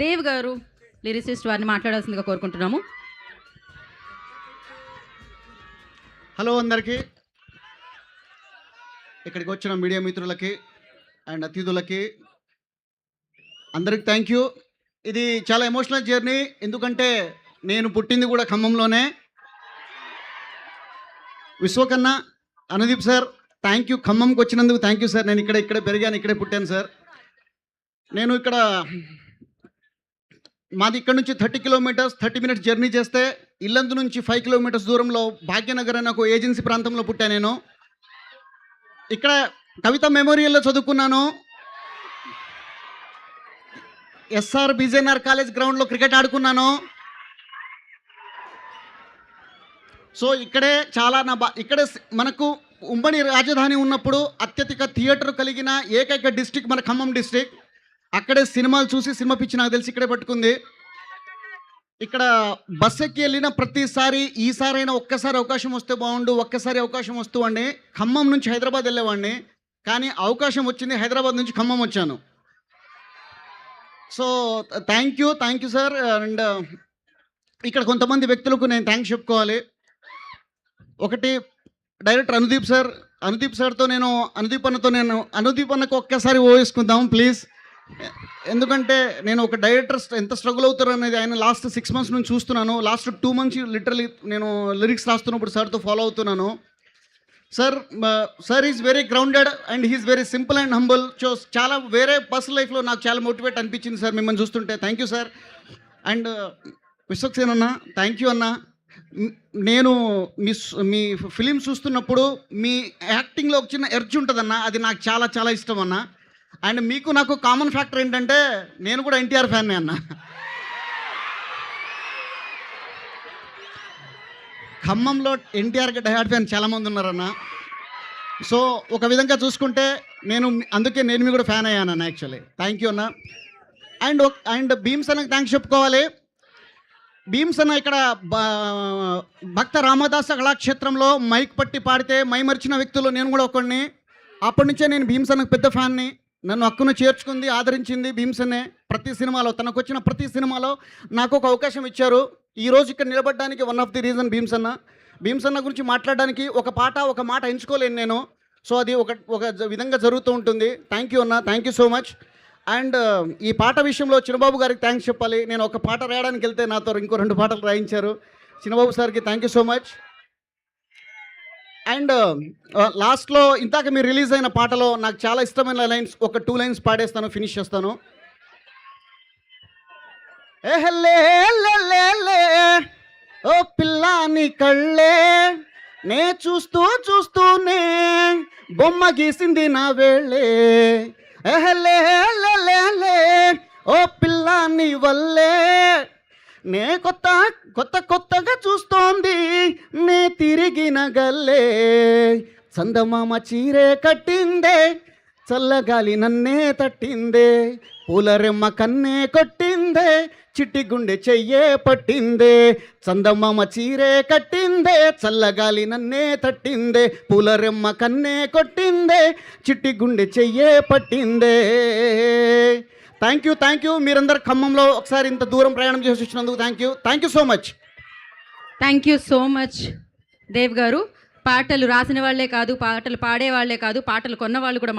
దేవ్ గారు లిరిసిస్ట్ వారిని మాట్లాడాల్సిందిగా కోరుకుంటున్నాము. హలో అందరికీ, ఇక్కడికి వచ్చిన మీడియా మిత్రులకి అండ్ అతిథులకి అందరికి థ్యాంక్ యూ. ఇది చాలా ఎమోషనల్ జర్నీ, ఎందుకంటే నేను పుట్టింది కూడా ఖమ్మంలోనే. విశ్వకన్నా, అనుదీప్ సార్ థ్యాంక్ యూ, ఖమ్మంకి వచ్చినందుకు థ్యాంక్ యూ సార్. నేను ఇక్కడే పెరిగాను, ఇక్కడే పుట్టాను సార్. నేను ఇక్కడ మాది ఇక్కడ నుంచి 30 కిలోమీటర్స్ 30 మినిట్స్ జర్నీ చేస్తే ఇల్లందు నుంచి 5 కిలోమీటర్స్ దూరంలో భాగ్యనగర్ అనే ఒక ఏజెన్సీ ప్రాంతంలో పుట్టాను నేను. ఇక్కడ కవిత మెమోరియల్లో చదువుకున్నాను. ఎస్ఆర్ బీజేఎన్ఆర్ కాలేజ్ గ్రౌండ్లో క్రికెట్ ఆడుకున్నాను. సో ఇక్కడే చాలా ఇక్కడే మనకు ఉమ్మడి రాజధాని ఉన్నప్పుడు అత్యధిక థియేటర్ కలిగిన ఏకైక డిస్టిక్ మన ఖమ్మం డిస్టిక్. అక్కడే సినిమాలు చూసి సినిమా పిచ్చి నాకు తెలిసి ఇక్కడే పట్టుకుంది. ఇక్కడ బస్ ఎక్కి వెళ్ళిన ప్రతిసారి ఈసారైనా ఒక్కసారి అవకాశం వస్తే బాగుండు, ఒక్కసారి అవకాశం వస్తూ అండి ఖమ్మం నుంచి హైదరాబాద్ వెళ్ళేవాడిని. కానీ అవకాశం వచ్చింది, హైదరాబాద్ నుంచి ఖమ్మం వచ్చాను. So thank you sir. And ఇక్కడ కొంతమంది వ్యక్తులకు నేను థ్యాంక్స్ చెప్పుకోవాలి. ఒకటి డైరెక్టర్ అనుదీప్ సార్తో నేను అనుదీప్ అన్నకు ఒక్కసారి వేసుకుందాం ప్లీజ్. ఎందుకంటే నేను ఒక డైరెక్టర్ ఎంత స్ట్రగుల్ అవుతారు అనేది ఆయన లాస్ట్ 6 మంత్స్ నుంచి చూస్తున్నాను. లాస్ట్ 2 మంత్స్ లిటరలీ నేను లిరిక్స్ రాస్తున్నప్పుడు సార్తో ఫాలో అవుతున్నాను. Sir is very grounded and he's very simple and humble. చాలా వేరే పర్సనల్ లైఫ్లో నాకు చాలా మోటివేట్ అనిపించింది సార్ మిమ్మల్ని చూస్తుంటే. Thank you sir. And Vishwaksen అన్న థ్యాంక్ యూ అన్న. నేను మీ ఫిలిం చూస్తున్నప్పుడు మీ యాక్టింగ్లో ఒక చిన్న ఎర్జ్ ఉంటుందన్న, అది నాకు చాలా చాలా ఇష్టం అన్న. అండ్ మీకు నాకు కామన్ ఫ్యాక్టర్ ఏంటంటే నేను కూడా ఎన్టీఆర్ ఫ్యాన్నే అన్న. ఖమ్మంలో ఎన్టీఆర్కి డైహార్డ్ ఫ్యాన్ చాలామంది ఉన్నారన్న. సో ఒక విధంగా చూసుకుంటే అందుకే నేను మీ కూడా ఫ్యాన్ అయ్యాను అన్న యాక్చువల్లీ. థ్యాంక్ యూ అన్న. అండ్ భీమ్స్ అన్నకి థ్యాంక్స్ చెప్పుకోవాలి. భీమ్స్ అన్న ఇక్కడ భక్త రామదాస కళాక్షేత్రంలో మైక్ పట్టి పాడితే మైమరిచిన వ్యక్తులు నేను కూడా ఒకడిని. అప్పటి నుంచే నేను భీమ్స్ అన్నకు పెద్ద ఫ్యాన్ని. నన్ను హక్కును చేర్చుకుంది, ఆదరించింది భీమ్స్ అన్నే. ప్రతి సినిమాలో తనకు వచ్చిన ప్రతి సినిమాలో నాకు ఒక అవకాశం ఇచ్చారు. ఈరోజు ఇక్కడ నిలబడడానికి one of the reason Bheems అన్న గురించి మాట్లాడడానికి ఒక మాట ఎంచుకోలేను నేను. సో అది ఒక విధంగా జరుగుతూ ఉంటుంది. థ్యాంక్ యూ అన్న, thank you so much. And ఈ పాట విషయంలో చిన్నబాబు గారికి థ్యాంక్స్ చెప్పాలి. నేను ఒక పాట రాయడానికి వెళ్తే నాతో ఇంకో 2 పాటలు రాయించారు. చిన్నబాబు సార్కి thank you so much. And లాస్ట్లో ఇందాక మీరు రిలీజ్ అయిన పాటలో నాకు చాలా ఇష్టమైన లైన్స్, ఒక 2 లైన్స్ పాడేస్తాను, ఫినిష్ చేస్తాను. ఏహల్లే ఓ పిల్లాని కళ్ళే నే చూస్తూనే బొమ్మ గీసింది నా వేళ్ళే. ఏహల్లే ఓ పిల్లాని వల్లే నే కొత్తగా చూస్తోంది నే తిరిగిన గల్లే. చందమామ చీరే కట్టిందే, చల్లగాలి నన్నే తట్టిందే, పూలరెమ్మ కన్నే కొట్టిందే, చిట్టి గుండె చెయ్యే పట్టిందే. చందమామ చీరే కట్టిందే, చల్లగాలి నన్నే తట్టిందే, పూలరెమ్మ కన్నే కొట్టిందే, చిట్టి గుండె చెయ్యే పట్టిందే. Thank you. మీరందరూ ఖమ్మంలో ఒకసారి ఇంత దూరం ప్రయాణం చేసి వచ్చినందుకు thank you so much. Thank you so much Dev గారు. పాటలు రాసిన వాళ్లే కాదు, పాటలు పాడే వాళ్లే కాదు, పాటలు కొన్న వాళ్ళు కూడా